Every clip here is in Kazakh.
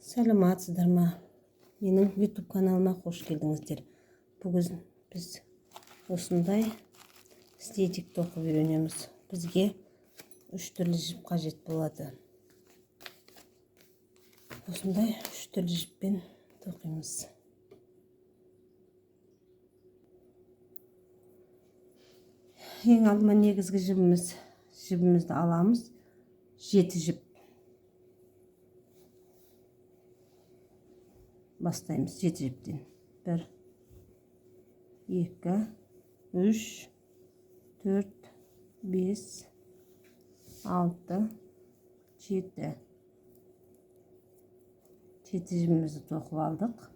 Саламатсыздар ма? Менің YouTube каналыма қош келдіңіздер. Бүгін біз осындай стетик тоқып үйренеміз. Бізге 3 түрлі жіп қажет болады. Осындай 3 түрлі жіппен тоқимыз. Ең алдымен негізгі жібімізді аламыз. 7 жіп бастаймыз. 7 жіптен 1 2 3 4 5 6 7 жібімізді тоқып алдық.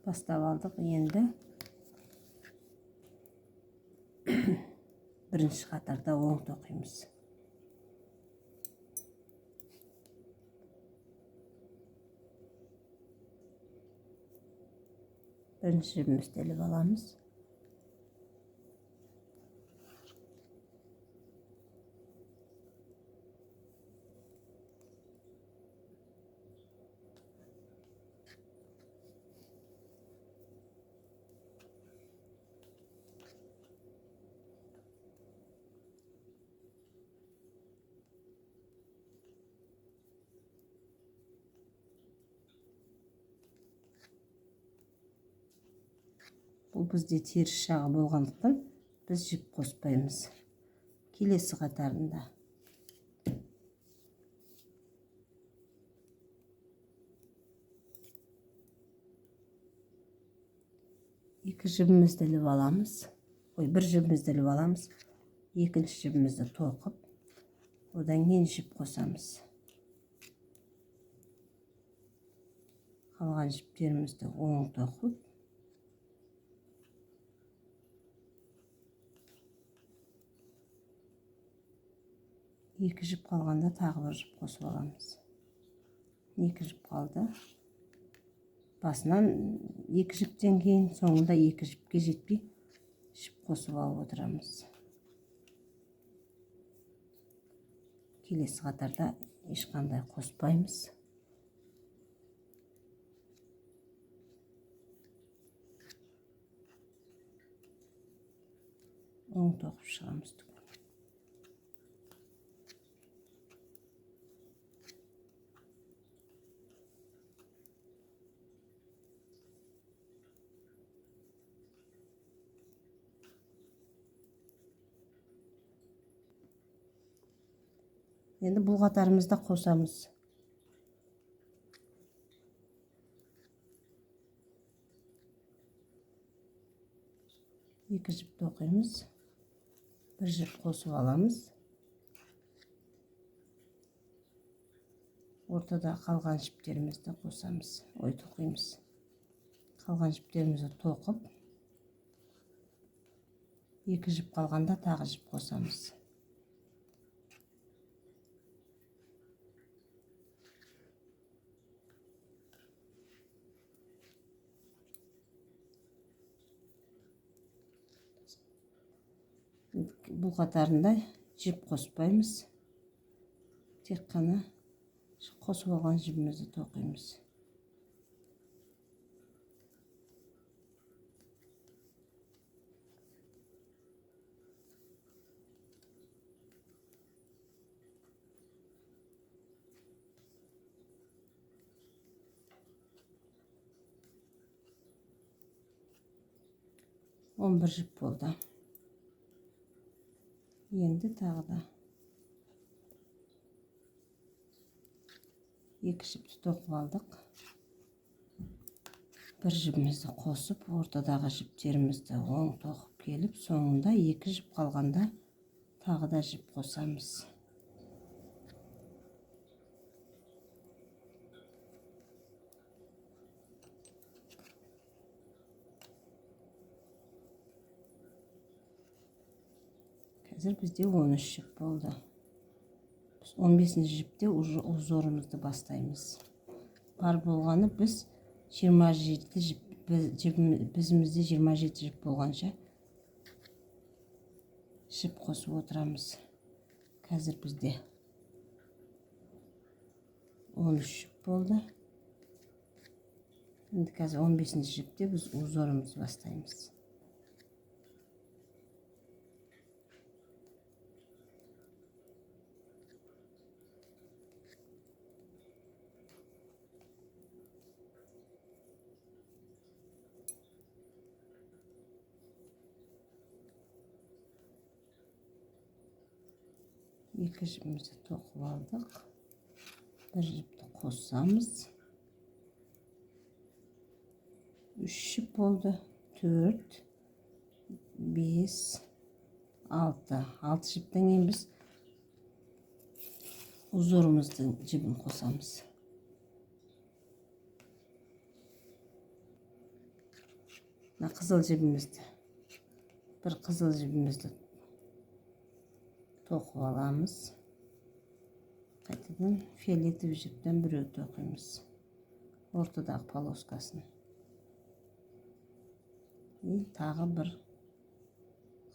Бастап алдық. Енді бірінші қатарда оң тоқимыз. Бірінші жібімізді іліп аламыз. Бұл бізде теріс жағы болғандықтан біз жіп қоспаймыз. Келесі қатарында екі жібімізді іліп аламыз. Bir жібімізді іліп аламыз. Екінші жібімізді тоқып, одан кейін жіп қосамыз. Қалған жіптерімізді оң тоқып, екі жіп қалғанда тағы бір жіп қосып аламыз. Екі жіп қалды. Басынан екі жіптен кейін соңында екі жіпке жетпей жіп қосып алып отырамыз. Келесі қатарда ешқандай қоспаймыз. Оң тоқып шығамыз. Енді бұл қатарымызда қосамыз. Екі жіп тоқимыз. Bir жіп қосып аламыз. Ортада қалған жіптерімізді қосамыз. Тоқимыз. Қалған жіптерімізді тоқып, екі жіп қалғанда тағы жіп қосамыз. Бұл қатарында жіп қоспаймыз. Тек қана қосып алған жібімізді тоқимыз. Он бір жіп болды. Енді тағы да екі жіпті тоқып алдық. Bir жібімізді қосып, ортадағы жіптерімізді оң тоқып келіп, соңында екі жіп қалғанда тағы да жіп қосамыз. Қазір бізде 13 жіп болды. 15 жіпте узорымызды бастаймыз. Бар болғаны біз 27 жіп, біздімізде 27 жіп болғанша жіп қосып отырамыз. Қазір бізде 13 jip oldu. Şimdi қазір 15-ci jipte biz uzorumuzu başlayımız. İki jipimizi tokup aldık. Bir jipti koşsamız. 3 jip oldu. 4, 5, 6. 6 jipten keyin biz uzorumuzun jibini koşamız. Kızıl jibimizde. Bir kızıl jibimizde tokup alamiz. Qaytadan fiyoletoviy jipten bir tokuymiz. Ortadagi poloskasini. Tagı bir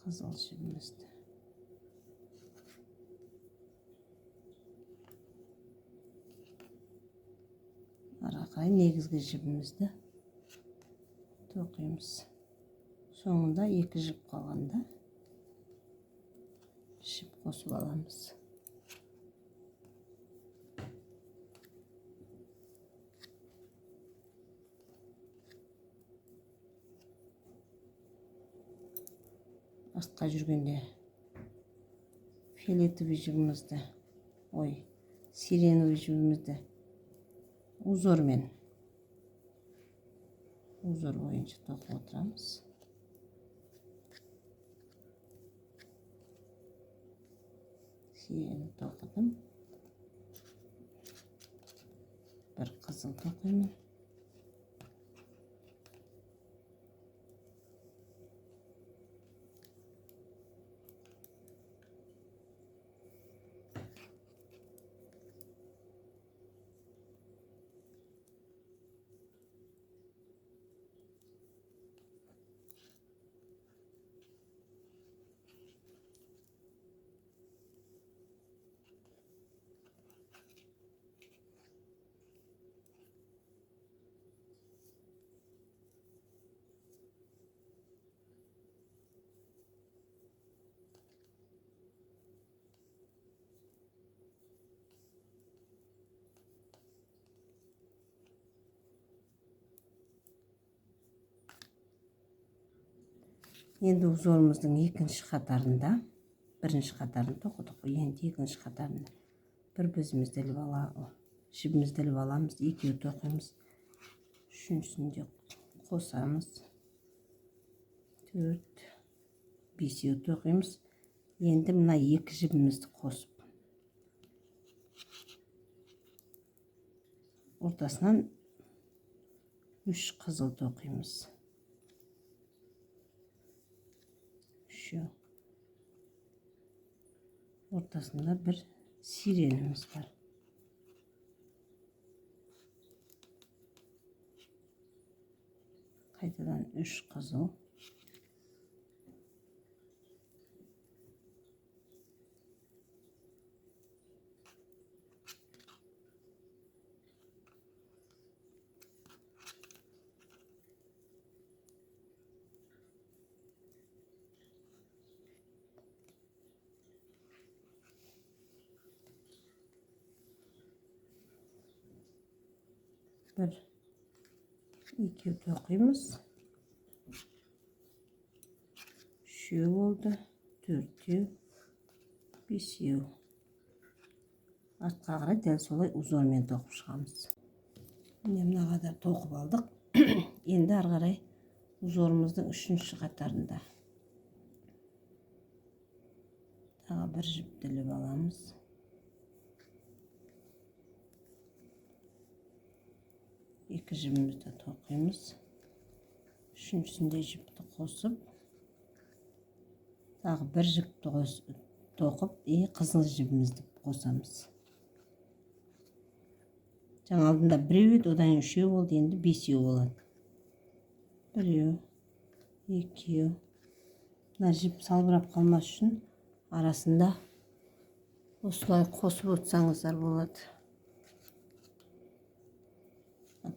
kızıl jibimizde. Araqay negizgi jibimizde tokuymiz. Sonunda 2 jip kalganda jip kosup alamız. Astqa жүргенде фиолетовый жібімізді, сиреновый жібімізді uzor boyunca tokup отырамыз. Sireni tokudum. Bir kızıl tokuyman. Endi uzorumuzun ikinci katarında, birinci katarını tokuduk. Endi ikinci katarında bir bezimizde jibimizde ilip alamız, 2 tokuyumuz. Üçüncüsünde kosamız. 4, 5 tokuyumuz. Endi mına 2 jibimizdi kosup ortasından 3 kızıl tokuyumuz. Şu ortasında bir sirenimiz var. Qaytadan 3 kızıl. Bir 2 tokuyumuz. Şu oldu. 4, 5. Artqa qarай dәл солай uzorмен tokup çıkamız. Mına kadar tokup aldık. Endi ары қарай uzorumuzun 3. katarında. Daha bir jip ilip alamız. İki jibimizde tokuyumuz. Üçüncüsünde jipti kosup daha bir jipti tokup kızıl jibimizdi kosamız. Жаңа алдында 1, одан 3 oldu, endi 5 болады. 1, 2. Мына жип салбырап қалмас үшін арасында осылай қосып отырсаңыздар болады.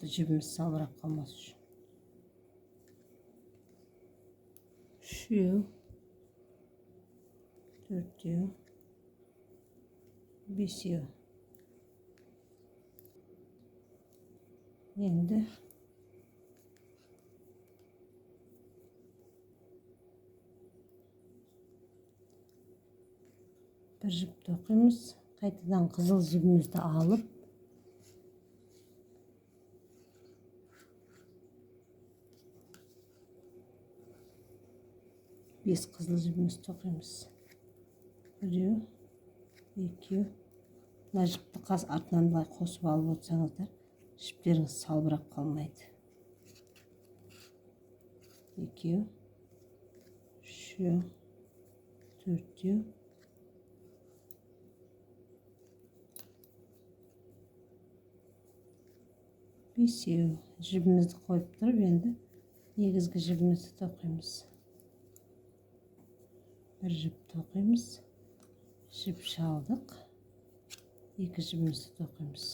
orta cebimiz salbırap kalmaz üçün. Şu 4 diyor. 5 diyor. Endi bir jip toquymiz. Qaytadan qizil jibimizni alıp biz qizil jibimizni toquymiz. 1, 2. Mына jipni артынан былай қосып алып отырсаңыздар, жіптеріңіз салбырап қалмайды. 2, 3, 4. 5 jibimizni qo'yib turib, endi negizgi jibimizni to'qiymiz. Bir jip to'qiymiz. Jip shaldiq. 2 jibimizni to'qiymiz.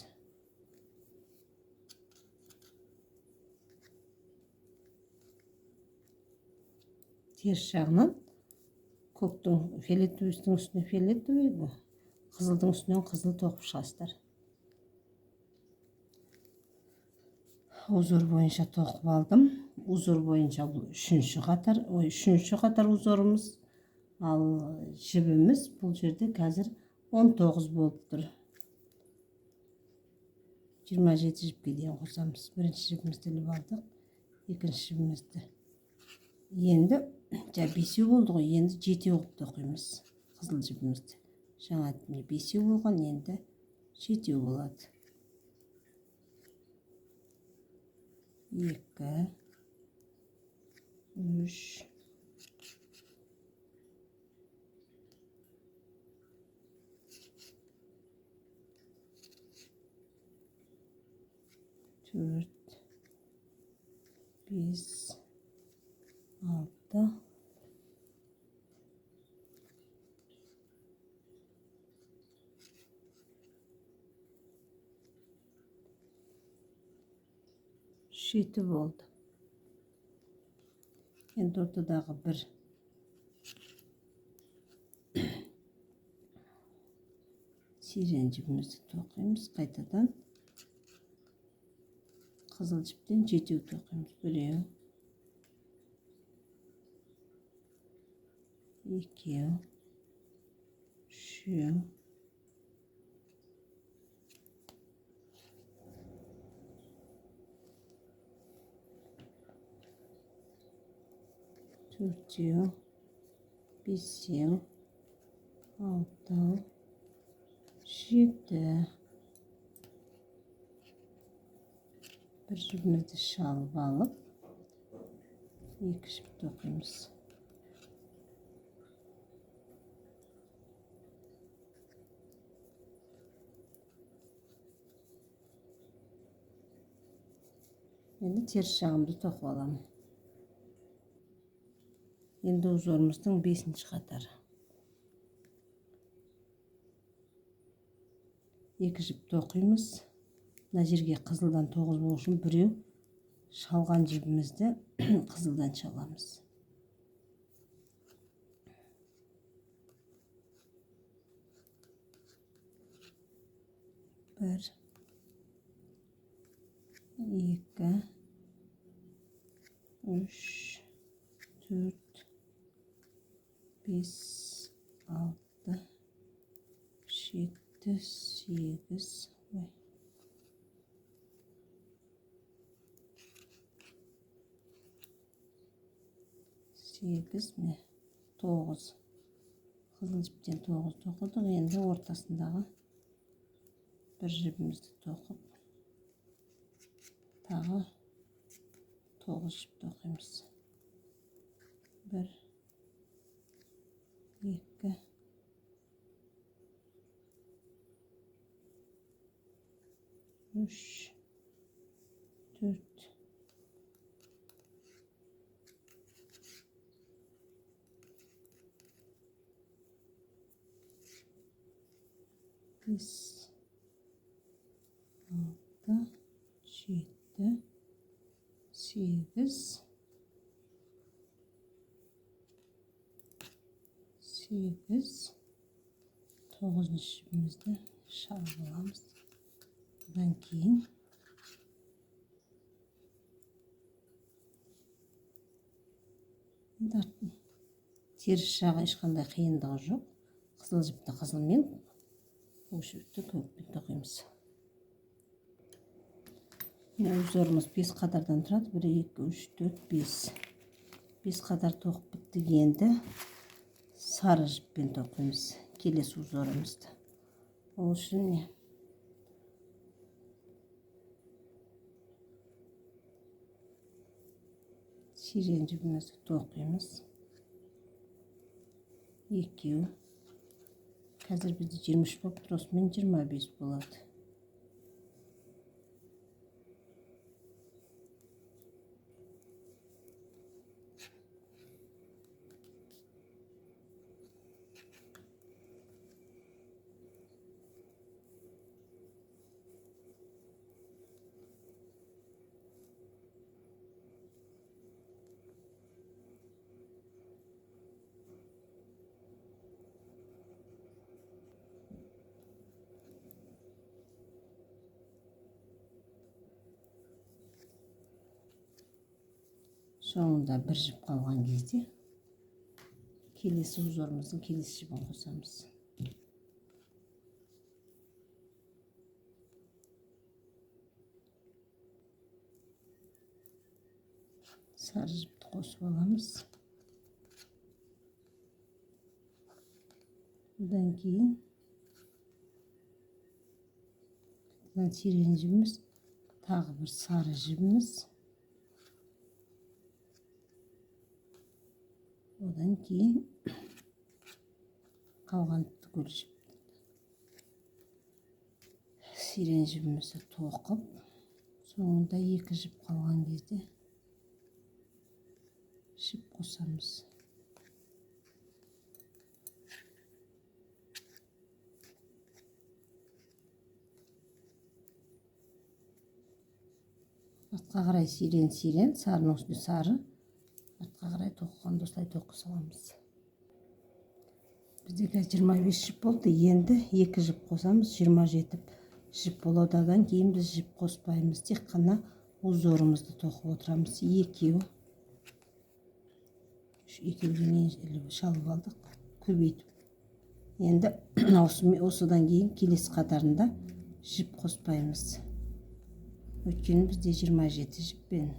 Ters жағынан көктің фиолетовыйдың үстіне фиолетовый, қызылдың үстінен қызыл тоқып шығасыздар. Узор бойынша тоқып алдым. Узор бойынша бұл 3-ші қатар узорымыз. Ал жібіміз бұл жерде қазір 19 болып тұр. 27 жіпке дейін қосамыз. Бірінші жібімізді іліп алдық. Екінші жібімізді. Енді 5 болды ғой. Енді 7 қылып тоқимыз қызыл жібімізді. Жаңа 5 болған, енді 7 болады. 2, 3, 4, 5, 6, 7 болды. Енді ортадағы бір сирен жібімізді тоқимыз. Қайтадан қызыл жіптен 7 тоқимыз. 1, 2, 3, 4, 5, 6, 7. Bir jibimizді шалып алып, 2 жіп тоқимыз. Енді теріс жағымды тоқып аламын. Енді узорымыздың 5-ші қатары. 2 жіп тоқимыз. Мына жерге қызылдан 9 болу үшін біреу шалған жібімізді қызылдан шаламыз. 1, 2, 3, 4, 5, 6, 7, 8. 8 mi? 9. Қызыл жіптен 9 тоқыдық. Енді ортасындағы бір жібімізді тоқып, тағы 9 жіп тоқимыз. 1, 2, 3, 4, 5, 6, 7, 7 8 8 9. jipimizde şal alamız. Bundan keyin terіс жағы ешқандай қиындығы жоқ. Қызыл жіпті қызылмен, көк жіпті көкпен тоқимыз. Узорымыз 5 қатардан тұрады. 1 2 3 4 5. 5 қатар тоқып біттік. Енді сары жіппен тоқимыз келесі узорымызды. Ол үшін сирен жібімізді тоқимыз. Екеу. Қазір бізде 23 болып тұр, осымен 25 болады. Соңында бір жіп қалған кезде келесі узорымыздың келесі жібін қосамыз. Сары жіпті қосып аламыз. Одан кейін сирен жібіміз, тағы бір сары жібіміз. Одан кейін қалған түгел жіп. Сирен жібімізді тоқып, соңында 2 жіп қалған кезде жіп қосамыз. Артқа қарай сирен, сарының үстіне сары. Артқа қарай тоқығанды осылай тоқи саламыз. Бізде 25 жіп болды. Енді 2 жіп қосамыз. 27 жіп болады. Одан кейін біз жіп қоспаймыз. Тек қана узорымызды тоқып отырамыз. Екеу. Екеуден шалып алдық. Көбейтіп. Енді осыдан кейін келесі қатарында жіп қоспаймыз. Өйткені бізде 27 жіппен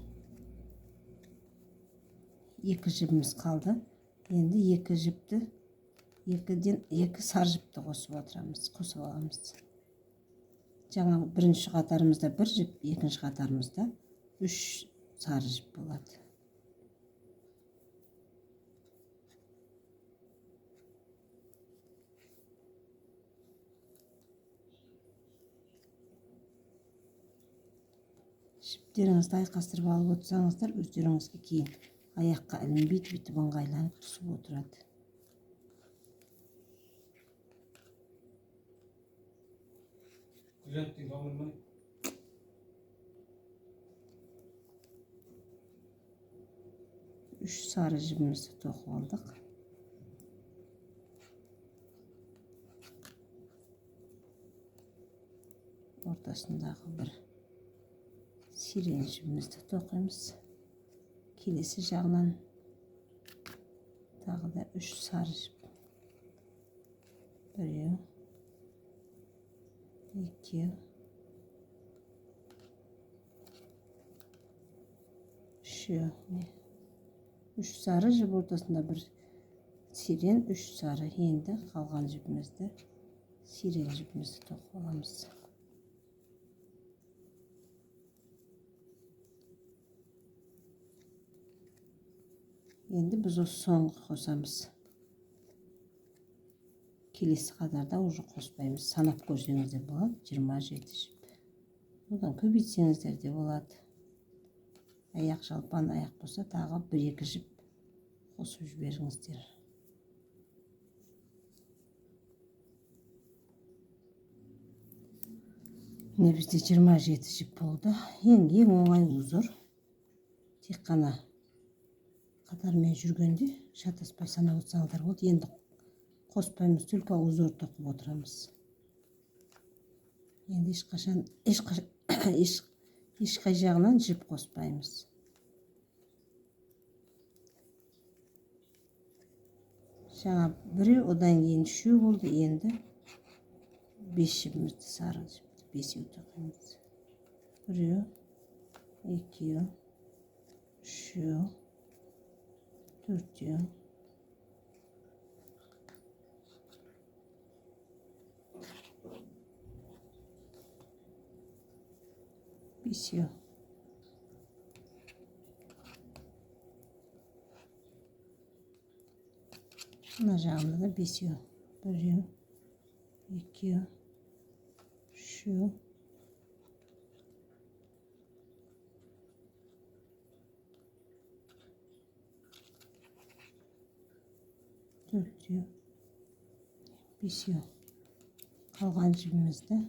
2 жібіміз қалды. Енді 2 жіпті, 2 сары жіпті қосып отырамыз, қосып аламыз. Жаңа бірінші қатарымызда 1 жіп, екінші қатарымызда 3 сары жіп болады. Жіптеріңізді айқастырып алып отырсаңыздар, өздеріңізге кейін аяққа ілінбейді, бүйтіп ыңғайланып түсіп отырады. Үш сары жібімізді тоқып алдық. Ортасындағы бір сирен жібімізді тоқимыз. Келесі жағынан тағы да 3 сары жіп. 1, 2, 3 сары жіп, ортасында бір сирен, 3 сары. Енді қалған жібімізді, сирен жібімізді тоқып аламыз. Енді біз осы соңғы қосамыз. Келесі қатарда уже қоспаймыз. Санап көрсеңіздер болады. 27 жіп. Одан көбейтсеңіздер де болады. Аяқ жалпан аяқ болса, тағы 1-2 жіп қосып жіберіңіздер. Міне бізде 27 жіп болды. Ең оңай узор. Тек қана қатармен жүргенде шатаспай санап отырсаңыздар болды. Енді қоспаймыз, только узор тоқып отырамыз. Енді ешқай жағынан жіп қоспаймыз. Жаңа біреу, одан кейін үшеу болды. Енді 5 жібімізді, сары жіпті 5-еу тоқимыз. Біреу, екеу, үшеу, төртеу, бесеу. Мына жағында да 5-еу. Біреу, екеу, үшеу, төртеу, бесеу. Қалған жібімізді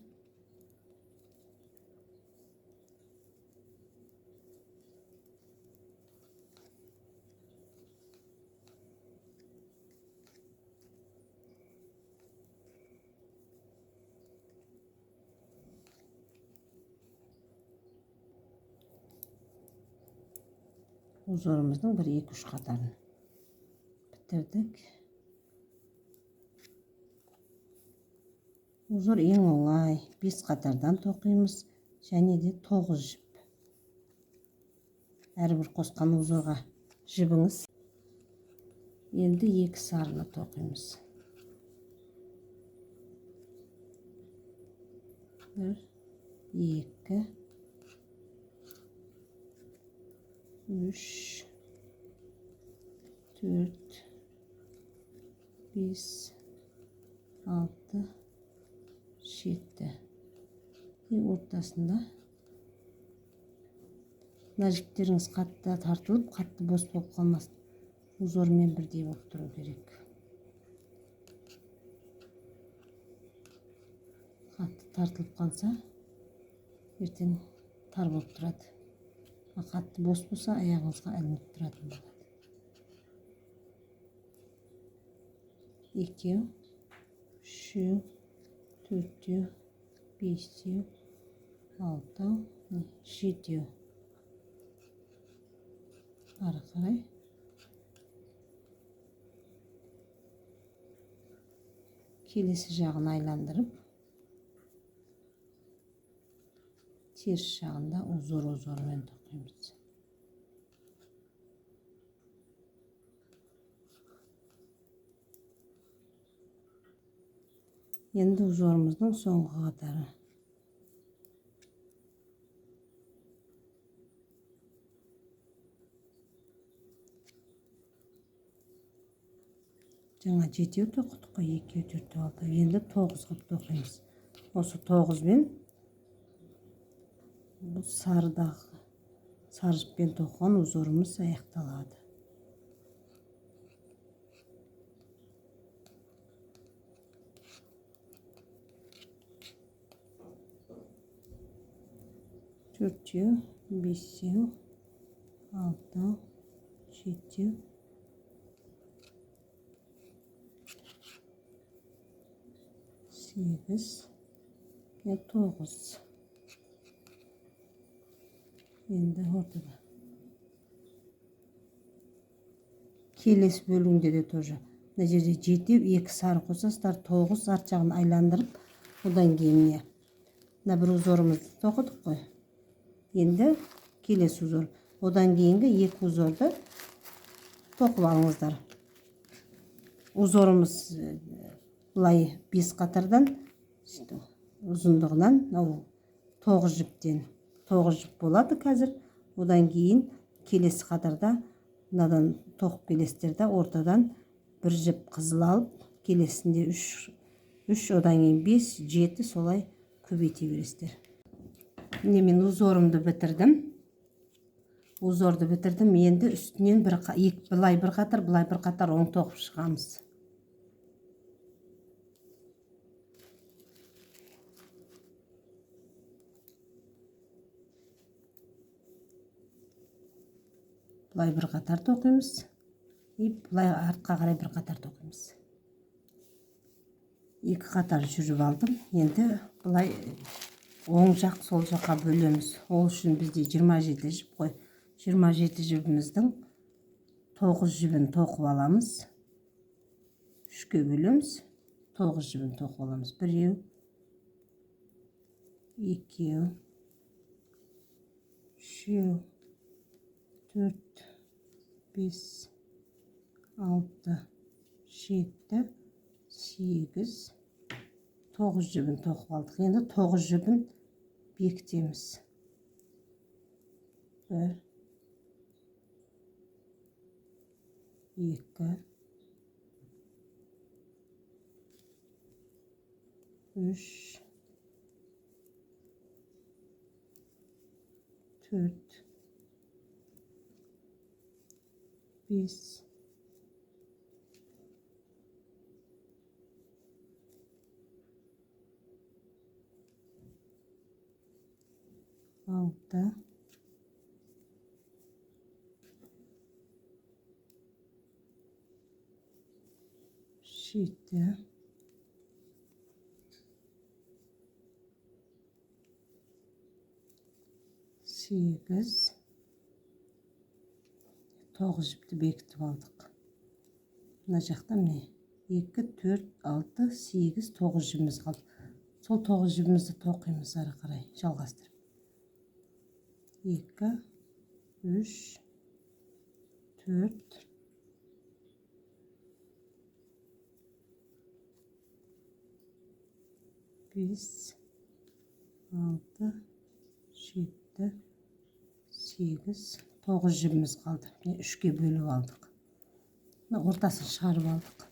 узорымыздың 1-2-3 қатарын бітірдік. Узор ең оңай, 5 қатардан тоқимыз, және де 9 жіп. Әрбір қосқан узорға жібіңіз. Енді 2 сарыны тоқимыз. 1, 2, 3, 4, 5, 6, 7. Ортасында мына жіптеріңіз қатты тартылып, қатты бос болып қалмасын. Узормен бірдей болып тұру керек. Қатты тартылып қалса, ертең тар болып тұрады. Қатты бос болса, аяғыңызға ілініп тұратын болады. 2, 3, 4, 5, 6, 7. Ары қарай. Келесі жағын айландырып, теріс жағында узормен тоқимыз. Енді узорымыздың соңғы қатары. Жаңа 7-еу тоқыдық қой, 2-еу, 4-еу, 6-еу. Енді 9 қылып тоқимыз. Осы 9-мен бұл сары жіппен тоқыған узорымыз аяқталады. Төртеу, бесеу, алтау, жетеу, сегіз, тоғыз. Енді ортада. Келесі бөлігінде де тоже. Мына жерде 7, 2 сары қосасыздар, 9 арт жағын айландырып, одан кейін не? Мына бір узорымызды тоқыдық қой. Енді келесі узор. Одан кейінгі 2 узорды тоқып алыңыздар. Узорымыз бұлай 5 қатардан, ұзындығынан 9 жіптен. 9 жіп болады қазір. Одан кейін келесі қатарда мынадан тоқып келесіздерді ортадан бір жіп қызыл алып, келесінде 3, одан кейін 5, 7 солай көбейте бересіздер. Міне мен узорымды бітірдім. Енді үстінен былай бір қатар оң тоқып шығамыз. Бұлай бір қатар тоқимыз. Бұлай артқа қарай бір қатар тоқимыз. Екі қатар жүріп алдым. Енді бұлай оң жақ сол жаққа бөлеміз. Ол үшін бізде 27 жіп қой. 27 жібіміздің 9 жібін тоқып аламыз. 3-ке бөлеміз. 9 жібін тоқып аламыз. 1, 2, 3, 4, 5, 6, 7, 8, 9 жібін тоқып алдық. Енді 9 жібін бекітеміз. 1, 2, 3, 4, 5, 6, 7, 8, 9 жіпті бекітіп алдық. Мына жақта міне 2, 4, 6, 8, 9 жібіміз қалды. Сол 9 жібімізді тоқимыз ары қарай жалғастырып. 2, 3, 4, 5, 6, 7, 8, 9 жібіміз қалды. 3-ке бөліп алдық. Ортасын шығарып алдық.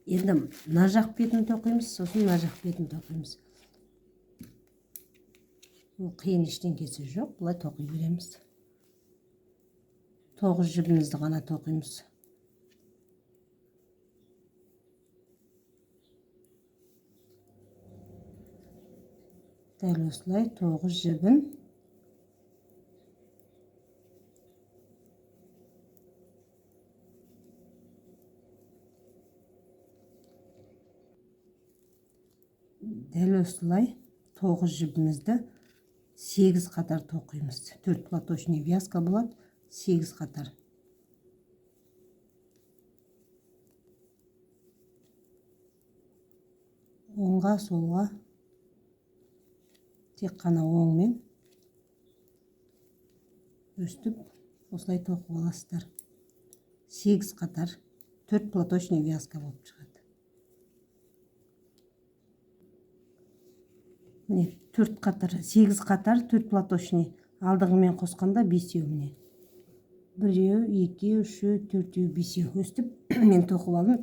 Енді мына жақ бетін тоқимыз, сосын мына жақ бетін тоқимыз. Қиын ештеңкесі жоқ, бұлай тоқи береміз. 9 жібімізді ғана тоқимыз. Дәл осылай 9 жібін жібімізді 8 қатар тоқимыз. 4 платочный вязка болады, 8 қатар. Оңға, солға тек қана оңмен өстіп осылай тоқып аласыздар. 8 қатар 4 платочный вязка болып шығады. Міне 4 қатар, 8 қатар 4 платочный алдығымен қосқанда 5-еу міне. 1, 2, 3, 4, 5 өстіп мен тоқып алдым.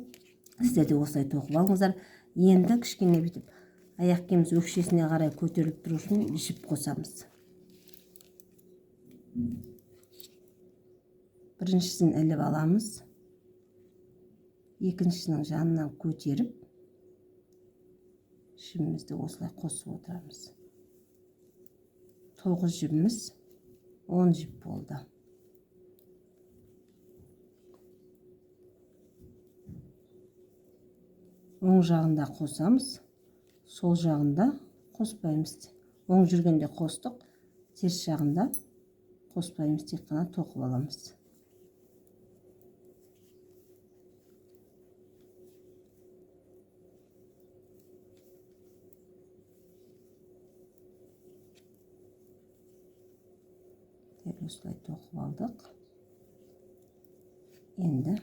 Сіздер де осылай тоқып алыңыздар. Енді кішкене бітіп аяқ киіміміз өкшесіне қарай көтеріліп тұру үшін жіп қосамыз. Біріншісін іліп аламыз. Екіншісінің жанынан көтеріп жібімізді осылай қосып отырамыз. 9 жібіміз 10 жіп болды. Оң жағында қосамыз, сол жағында қоспаймыз. Оң жүргенде қостық, теріс жағында қоспаймыз, тек қана тоқып аламыз. Осылай тоқып алдық. Енді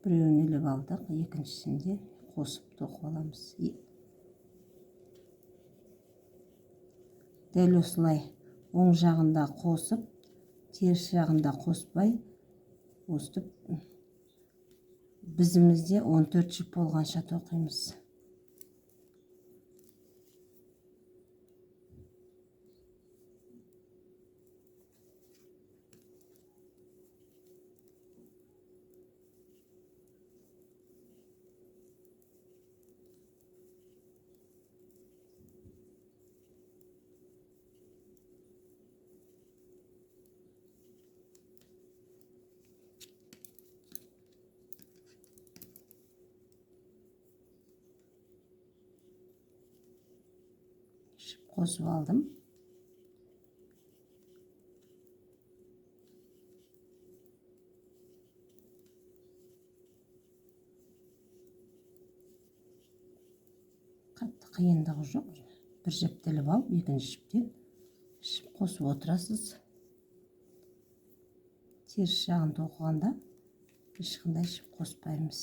біреуін іліп алдық, екіншісінде қосып тоқып аламыз. Дәл осылай оң жағында қосып, теріс жағында қоспай, өстіп бізімізде 14 жіп болғанша тоқимыз. қосып алдым. Қатты қиындығы жоқ. Бір жіпті іліп алып, екінші жіптен ішіп қосып отырасыз. Теріс жағын тоқығанда ешқандай ішіп қоспаймыз.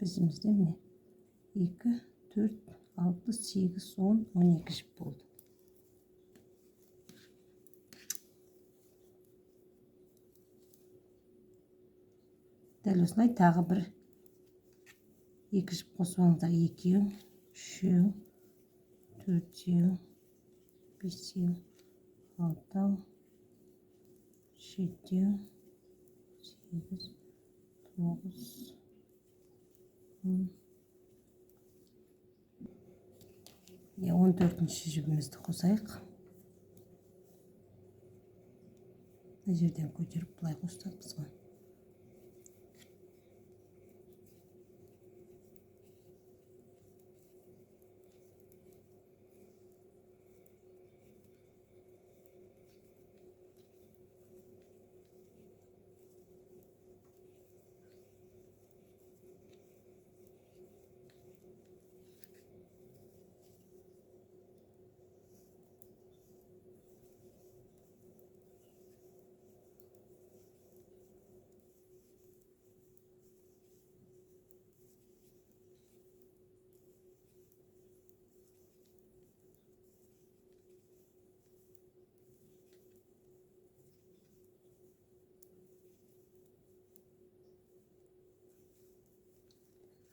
Біздімізде міне 2, 4, 6, 8, 10, 12 жіп болды. Дәл осылай тағы бір 2 жіп қосып алыңыздар. 2, 3, 4, 5, 6, 7, 8, 9, 14-ші жібімізді қосайық. Мына жерден көтеріп былай қостамыз ғой.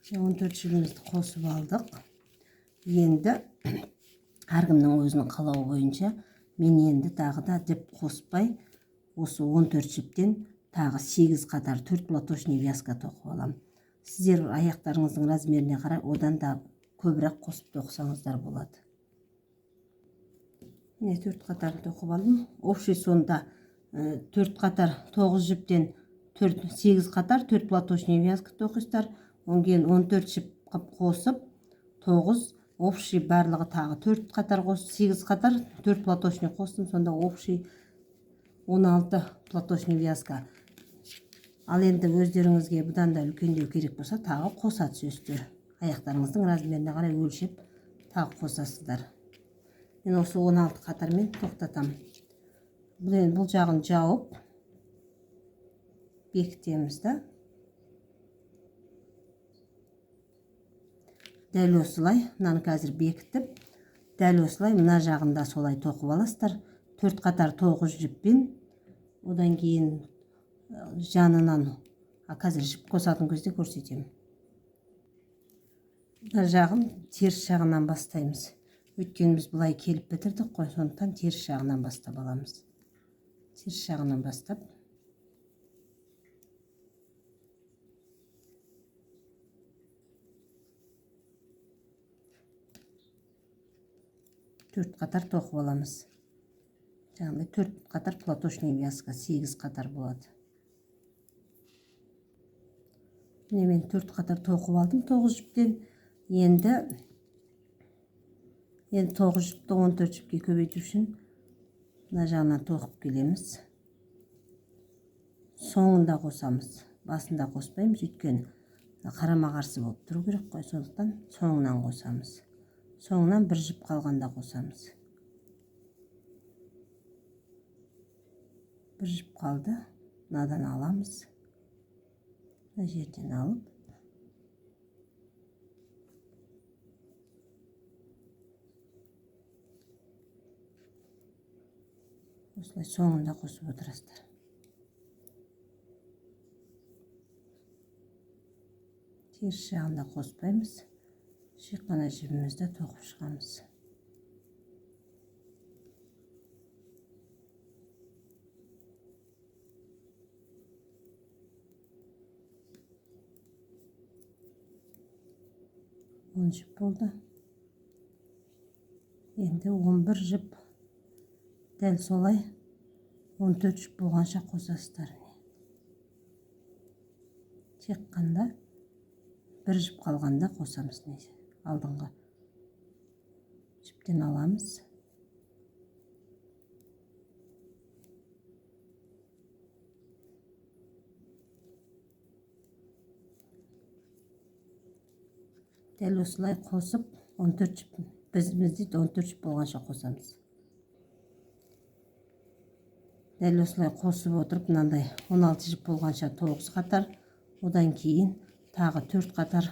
Şimdi 14 жібімізді қосып алдық. Енді әркімнің өзінің қалауы бойынша мен енді тағы да жіп қоспай, осы 14 жіптен тағы 8 қатар 4 платочный вязка тоқып аламын. Сіздер аяқтарыңыздың размеріне қарай одан да көбірек қосып тоқсаңыздар болады. Міне 4 қатарын тоқып алдым. Общий сонда 4 қатар 9 жіптен 8 қатар 4 платочный вязка тоқисыздар. Ondan кейін 14 жіп қосып 9, общий барлығы тағы 4 қатар қосып 8 қатар 4 платочный қостым. Сонда общий 16 платочный вязка. Ал енді өздеріңізге бұдан да үлкендеу керек болса тағы қоса түсесіздер. Аяқтарыңыздың размеріне қарай өлшеп тағы қосасыздар. Мен осы 16 қатармен тоқтатам. Бұл жағын жауып бекітеміз да. Дәл осылай, мынаны қазір бекітіп, дәл осылай мына жағында солай тоқып аласыздар. 4 қатар 9 жіппен, одан кейін жанынан қазір жіп қосатын кезде көрсетемін. Мына жағын теріс жағынан бастаймыз. Өйткені біз бұлай келіп бітірдік қой, сондықтан теріс жағынан бастап аламыз. Теріс жағынан бастап 4 қатар тоқып аламыз. Жаңағыдай 4 қатар платочный вязка, 8 қатар болады. Міне мен 4 қатар тоқып алдым 9 жіптен. Енді 9 жіпті 14 жіпке көбейту үшін мына жағынан тоқып келеміз. Соңында қосамыз. Басында қоспаймыз, өйткені қарама қарсы болып тұру керек қой, сондықтан соңынан қосамыз. Соңынан бір жіп қалғанда қосамыз. Бір жіп қалды, мынадан аламыз. Мына жерден алып, осылай соңында қосып отырасыздар. Теріс жағында қоспаймыз. Шиқана жібімізді тоқып шығамыз. 10 жіп болды. Енді 11 жіп. Дәл солай 14 жіп болғанша қосасыздар. Тек қанда бір жіп қалғанда қосамыз. Алдыңғы жіптен аламыз. Дәл осылай қосып 14 жіп, бізде 14 жіп болғанша қосамыз. Дәл осылай қосып отырып, мынандай 16 жіп болғанша 9 қатар, одан кейін тағы 4 қатар,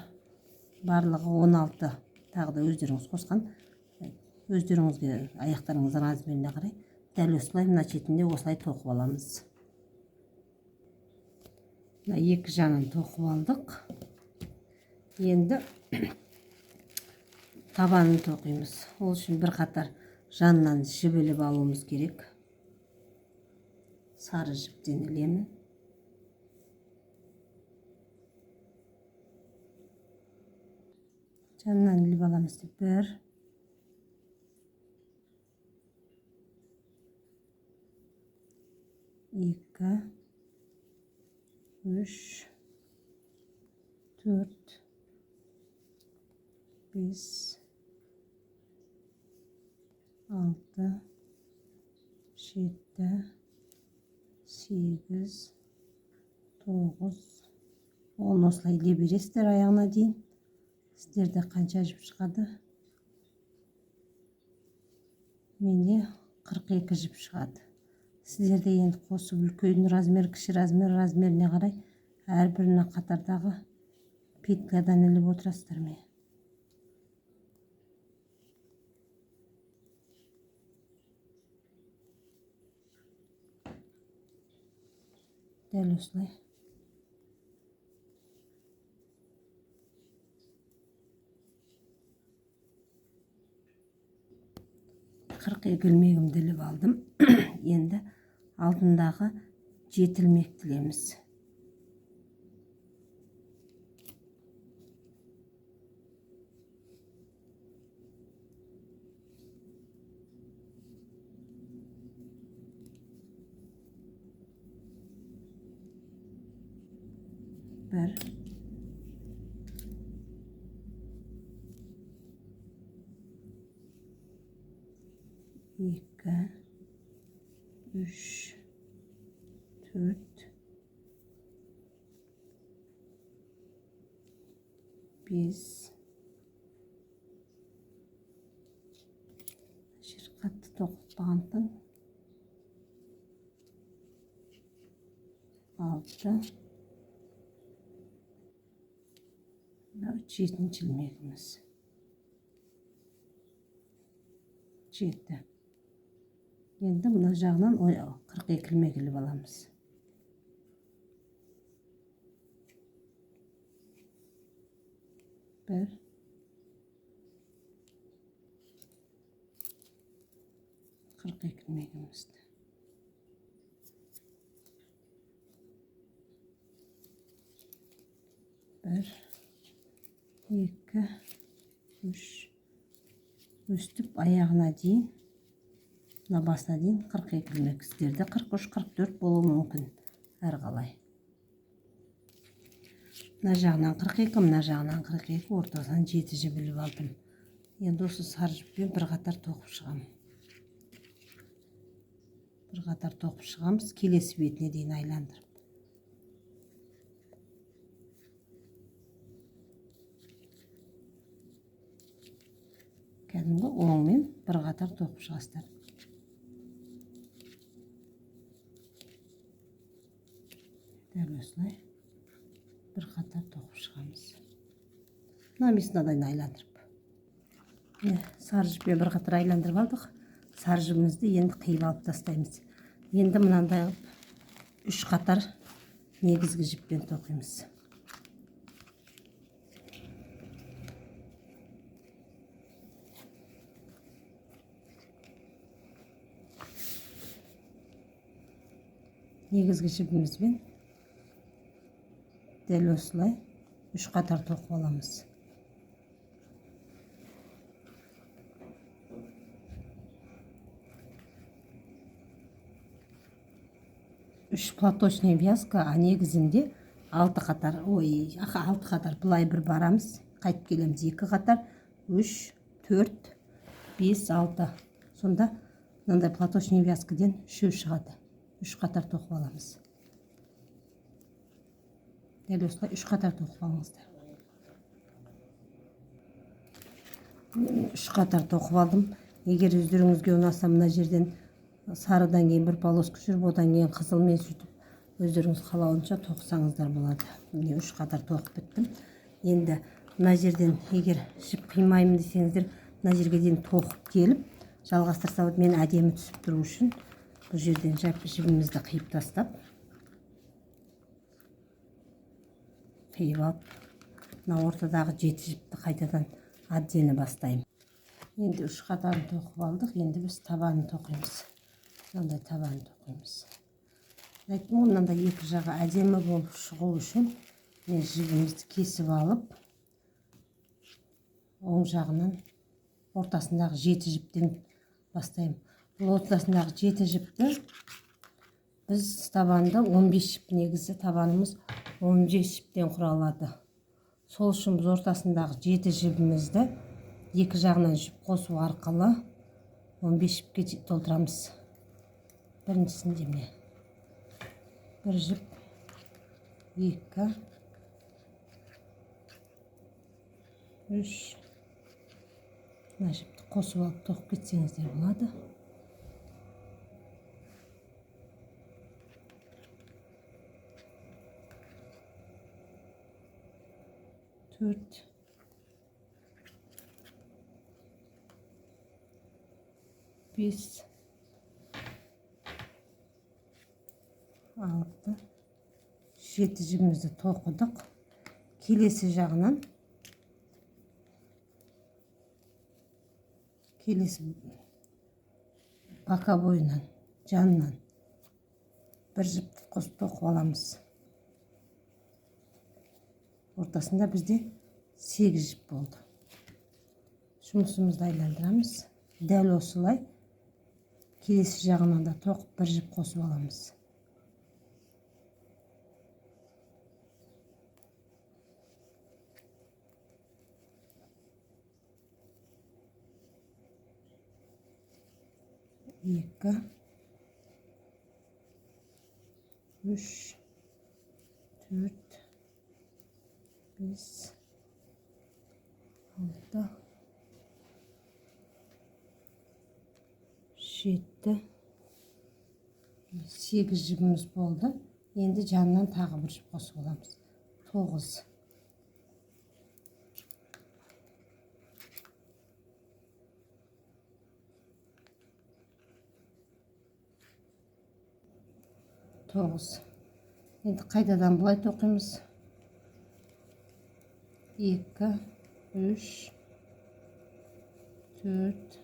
барлығы 16, тағы да өздеріңіз қосқан, өздеріңізге аяқтарыңыздың размеріне қарай, дәл осылай мына шетінде осылай тоқып аламыз. Екі жағын тоқып алдық. Енді табанын тоқимыз. Ол үшін бір қатар жанынан жібіліп алуымыз керек. Сары жіптен ілемін. Жанынан іліп аламыз. 1, 2, 3, 4, 5, 6, 7, 8, 9, 10 осылай іле бересіздер аяғына дейін. Сіздерде қанша жіп шығады? Менде 42 жіп шығады. Сіздерде енді қосып үлкен размер, кіші размеріне қарай әрбіріне қатардағы петлядан іліп отырасыздар ме? Дәл осылай. Қырық ilmeğimді іліп алдым. Енді алдындағы 7 ilmek тілеміз. Bir, 2, 3, 4, 5. Жер қатты тоқытпағандықтан 6. 7. ilmeğimiz. 7. Енді мына жағынан 42 ilmek іліп аламыз. Bir, 42 ilmeğimizdi. Bir, 2, 3, üstüp ayağına дейін, мына басына дейін 42 ilmek. Сіздерде 43-44 болуы мүмкін әрқалай. Мына жағынан 42, мына жағынан 42, ортасынан 7 жіп іліп алдым. Енді осы сары жіппен бір қатар тоқып шығамын. Бір қатар тоқып шығамыз, келесі бетіне дейін айландырып. Кәдімгі оңмен бір қатар тоқып шығасыздар. Дәл осылай бір қатар тоқып шығамыз. Намесінадайын айландырып. Сары жіппен бір қатар айландырып алдық. Сары жібімізді енді қиып алып тастаймыз. Енді мынандай 3 қатар негізгі жіппен тоқимыз. Негізгі жібімізбен дәл осылай 3 қатар тоқып аламыз. 3 платочный вязка, а негізінде 6 қатар. Ой, 6 қатар. Бұлай бір барамыз, қайтып келеміз. 2 қатар, 3, 4, 5, 6. Сонда мынандай платочный вязкадан 3 шығады. 3 қатар тоқып аламыз. Дәл осылай 3 қатар тоқып алыңыздар. 3 қатар тоқып алдым. Егер өздеріңізге ұнаса, мына жерден сарыдан кейін бір полоска жүріп, одан кейін қызылмен сөйтіп өздеріңіз қалауынша тоқсаңыздар болады. Міне 3 қатар тоқып біттім. Енді мына жерден егер жіп қимаймын десеңіздер, мына жерге дейін тоқып келіп, жалғастырса мен әдемі түсіп тұру үшін бұл жерден жібімізді қиып тастап, қиып алып, мына ортадағы 7 жіпті қайтадан әдені бастаймын. Енді 3 қатарын тоқып алдық. Енді біз табанын тоқимыз. Мынандай табанын тоқимыз. Айттым, мынандай екі жағы әдемі болып шығу үшін мен жібімізді кесіп алып, оң жағынан ортасындағы 7 жіптен бастаймын. Бұл ортасындағы 7 жіпті біз табанда 15 жіп, негізі табанымыз 15 жіптен құралады. Сол үшін біз ортасындағы 7 жібімізді екі жағынан жіп қосу арқылы 15 жіпке толтырамыз. Біріншісінде міне бір жіп, 2, 3, мына жіпті қосып алып тоқып кетсеңіздер болады. 4, 5, 6, 7 жібімізді тоқыдық. Келесі жағынан келесі бока бойынан, жанынан бір жіпті қосып тоқып аламыз. Ортасында бізде 8 жіп болды. Жұмысымызды айландырамыз. Дәл осылай келесі жағынан да тоқып бір жіп қосып аламыз. Екі, 3, 4, 5, 6, 7, 8 жібіміз болды. Енді жанынан тағы бір жіп қосып аламыз. 9. Енді қайтадан бұлай тоқимыз. 2, 3, 4,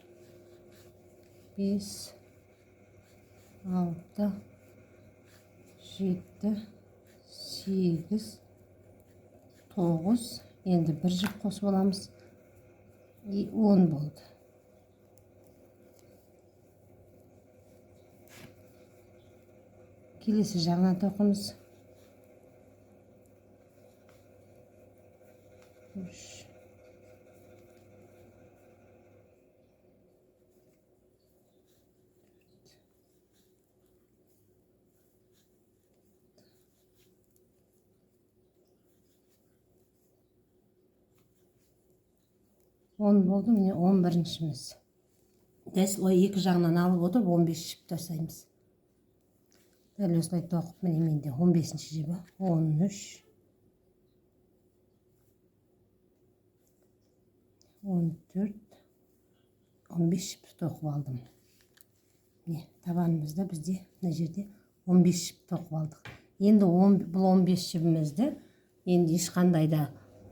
5, 6, 7, 8, 9. Енді бір жіп қосып аламыз. 10 болды. Келесі жағынан тоқымыз. 3, 10 болды, міне 11-шіміз. Дәл ой екі жағынан алып отырып 15 жіп тастаймыз. Дәл осылай тоқып, міне менде 15-ші жібі, 13, 14, 15 жіпті тоқып алдым. Міне табанымызда бізде мына жерде 15 жіп тоқып алдық. Енді бұл 15 жібімізді енді ешқандай да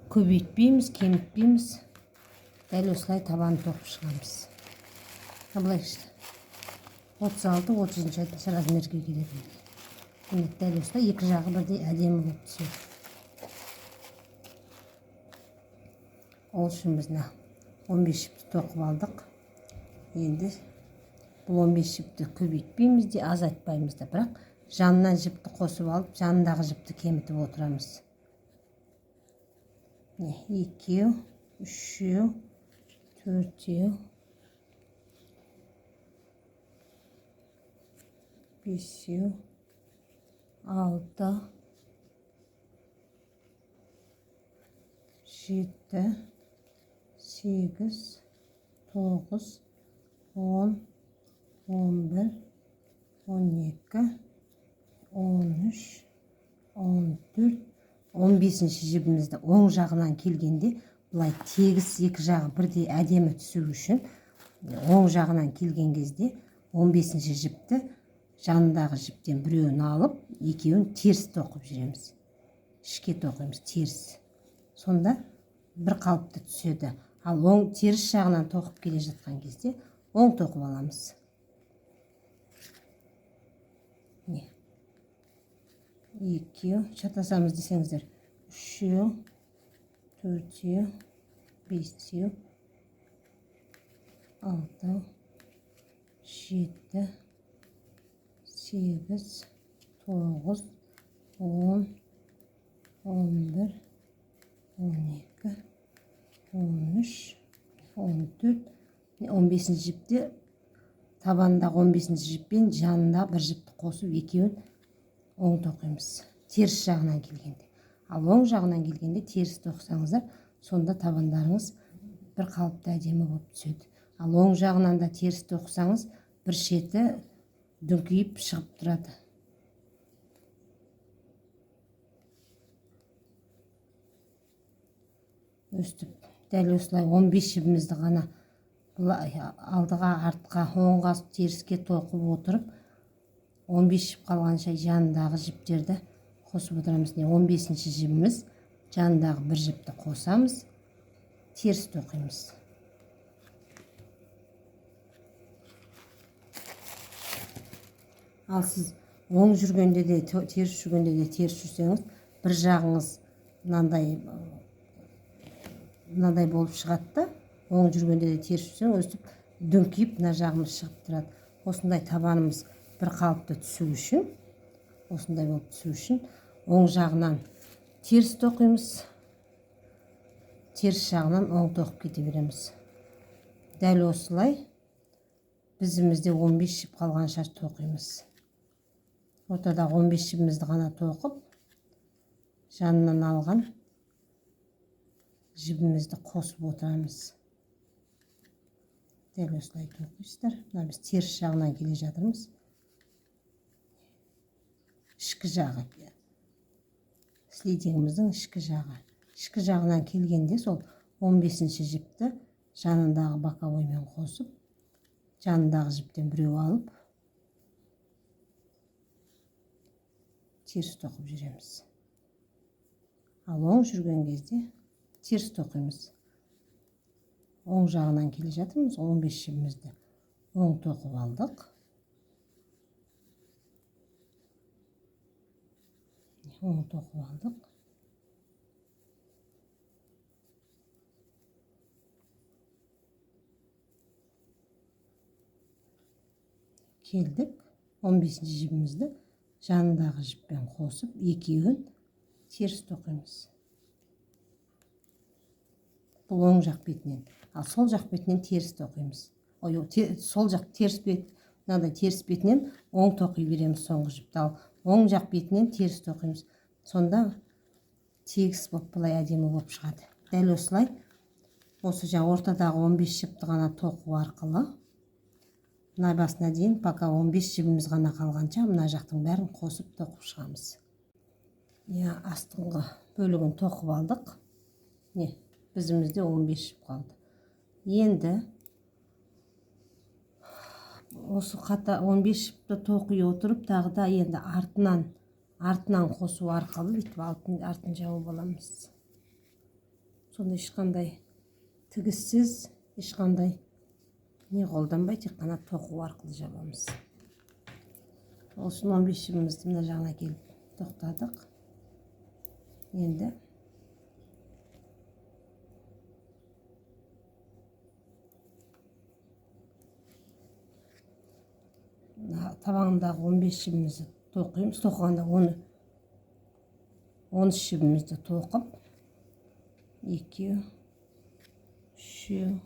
көбейтпейміз, кемітпейміз. Дәл осылай табан тоқып шығамыз. Былай 36-30 размерге келеді. Дәл осылай екі жағы бірдей әдемі болып түседі. Ол үшін біз 15 жіпті тоқып алдық. Енді бұл 15 жіпті көбейтпейміз де, азайтпаймыз да, бірақ жанынан жіпті қосып алып, жанындағы жіпті кемітіп отырамыз. 2, 3, 4, 5, 6, 7, 8, 9, 10, 11, 12, 13, 14, 15-ші жібімізді оң жағынан келгенде, бұлай тегіс екі жағы бірдей әдемі түсу үшін, оң жағынан келген кезде 15-ші жіпті жанындағы жіптен біреуін алып, екеуін теріс тоқып жүреміз. Ішке тоқимыз теріс. Сонда бір қалыпты түседі. Ал оң теріс жағынан тоқып келе жатқан кезде оң тоқып аламыз. 2, шатасамыз десеңіздер, 3, 4, 5, 6, 7, 8, 9, 10, 11, 12, 13, 14, 15-ші жіпте табандағы 15-ші жіппен жанында бір жіпті қосып екеуін оң тоқимыз. Теріс жағынан келгенде. Ал оң жағынан келгенде теріс тоқсаңыздар, сонда табандарыңыз бір қалыпты әдемі болып түседі. Ал оң жағынан да теріс тоқсаңыз, бір шеті дүңкиіп шығып тұрады. Өстіп, дәл осылай 15 жібімізді ғана алдыға, артқа, оңға, теріске тоқып отырып, 15 жіп қалғанша жанындағы жіптерді қосып отырамыз. 15-ші жібіміз жанындағы бір жіпті қосамыз, теріс тоқимыз. Ал сіз оң жүргенде де, теріс жүргенде де теріс жүрсеңіз, бір жағыңыз мынандай болып шығады да, оң жүргенде де теріс жүрсең, өстіп дүңкиіп мына жағымыз шығып тұрады. Осындай табанымыз бір қалыпты түсу үшін, осындай болып түсу үшін, оң жағынан теріс тоқимыз, теріс жағынан оң тоқып кете береміз. Дәл осылай біздімізде 15 жіп қалғанша тоқимыз. Ортадағы 15 жібімізді ғана тоқып, жанынан алған жібімізді қосып отырамыз. Дәл осылай тоқисыздар. Мына біз теріс жағынан келе жатырмыз. Ішкі жағы. Слидингіміздің ішкі жағы. Ішкі жағынан келгенде сол 15-ші жіпті жанындағы боковоймен қосып, жанындағы жіптен біреу алып, теріс тоқып жүреміз. Ал оң жүрген кезде теріс тоқимыз. Оң жағынан келе жатырмыз, 15 жібімізді оң тоқып алдық. Оң тоқып алдық. Келдік, 15-ші жібімізді жанындағы жіппен қосып, екеуін теріс тоқимыз. Бұл оң жақ бетінен. Ал сол жақ бетінен теріс тоқимыз. Сол жақ теріс бетінен оң тоқи береміз соңғы жіпті. Ал оң жақ бетінен теріс тоқимыз. Сонда тегіс болып былай әдемі болып шығады. Дәл осылай, осы жаңа ортадағы 15 жіпті ғана тоқу арқылы, мына басына дейін, пока 15 жібіміз ғана қалғанша, мына жақтың бәрін қосып тоқып шығамыз. Астыңғы бөлігін тоқып алдық. Біздімізде 15 жіп қалды. Енді осы 15 жіпті тоқи отырып, тағы да енді артынан қосу арқылы артын жауып аламыз. Сонда ешқандай тігіссіз, ешқандай не қолданбай, тек қана тоқу арқылы жабамыз. Осыны 15 жібімізді мына жағына келіп тоқтадық. Енді табанындағы 15 жібімізді тоқимыз. Тоқығанда оны 10 шібімізді тоқып, 2, 3,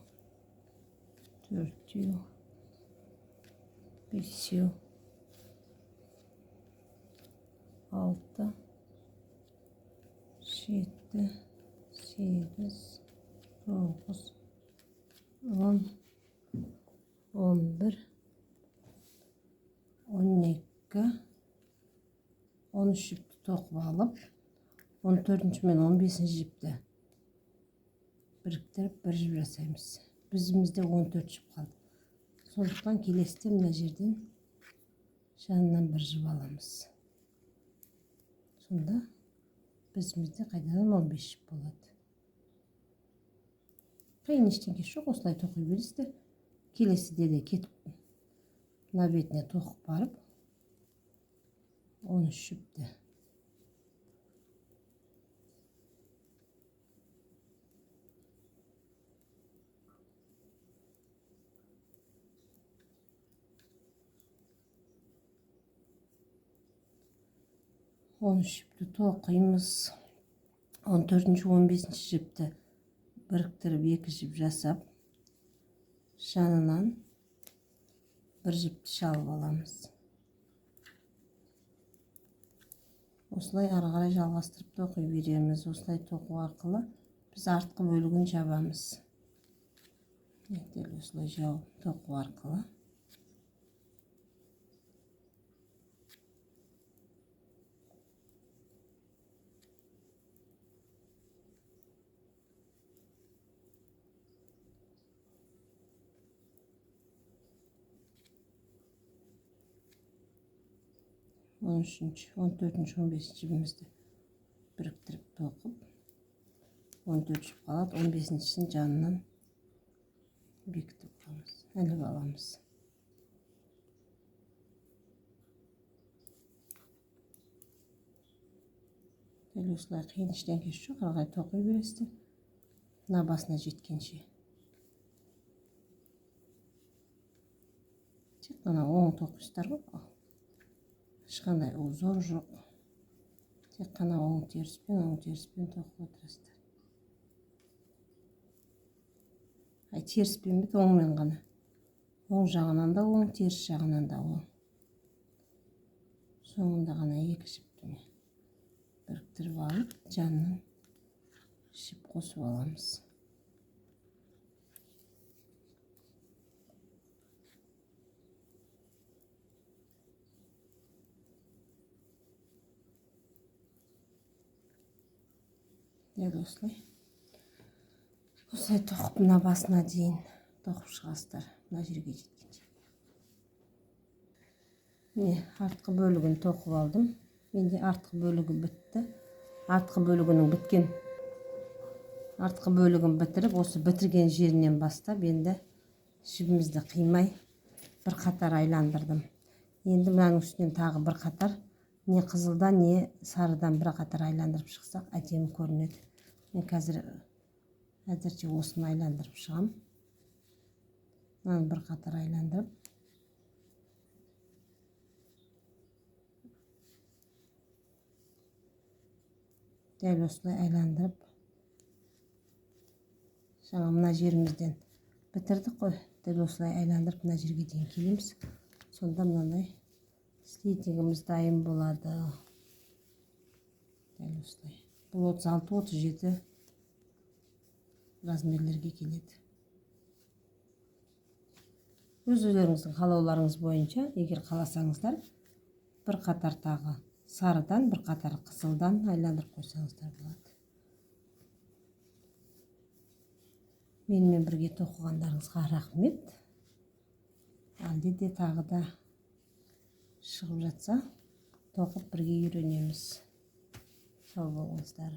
4, 5, 6, 7, 8, 9, 10, 11, 12, 13 жіпті тоқып алып, 14 мен 15 жіпті біріктіріп бір жіп жасаймыз. Біздімізде 14 жіп қалды. Сондықтан келесіде мына жерден жанынан бір жіп аламыз. Сонда біздімізде қайдадан 15 жіп болады. Қиын ештеңе жоқ, осылай тоқи бересіздер. Келесіде де кетіп мына бетіне тоқып барып 13 жіпті 13 жіпті тоқимыз. 14-15 жіпті біріктіріп 2 жіп жасап, жанынан бір жіпті шалып аламыз. Осылай ары қарай жалғастырып тоқи береміз. Осылай тоқу арқылы біз артқы бөлігін жабамыз. Дәл осылай жауып тоқу арқылы он үшінші, 14-ші, 15-ші жібімізді біріктіріп тоқып, 14 жіп қалады, 15-шісін жанынан бекітіп аламыз, іліп аламыз. Дәл осылай қиын ештеңесі жоқ, ары қарай тоқи бересіздер, мына басына жеткенше. Тек қана оң тоқисыздар ғой. Ешқандай зор жоқ. Тек қана оң теріспен тоқып отырасыздар. Теріспен бет оңмен ғана. Оң жағынан да оң, теріс жағынан да оң. Соңында ғана 2 жіпті біріктіріп алып, жанынан жіп қосып аламыз. Дәл осылай. Осылай тоқып, мына басына дейін тоқып шығасыздар, мына жерге жеткенше. Міне, артқы бөлігін тоқып алдым. Менде артқы бөлігі бітті. Артқы бөлігін бітіріп, осы бітірген жерінен бастап, енді жібімізді қимай бір қатар айландырдым. Енді мынаның үстінен тағы бір қатар, не қызылдан, не сарыдан бір қатар айландырып шықсақ, әдемі көрінеді. Мен қазір әзірше осыны айландырып шығам. Мынаны бір қатар айландырып, дәл осылай айландырып, жаңа мына жерімізден бітірдік қой. Дәл осылай айландырып, мына жерге дейін келеміз. Сонда мынандай слитигіміз дайын болады. Дәл осылай. Бұл 36-37 размерлерге келеді. Өздеріңіздің қалауларыңыз бойынша, егер қаласаңыздар, бір қатар тағы сарыдан, бір қатар қызылдан айландырып қойсаңыздар болады. Менімен бірге тоқығандарыңызға рахмет. Әлде де тағы да шығып жатса, тоқып бірге үйренеміз. Сау болыңыздар.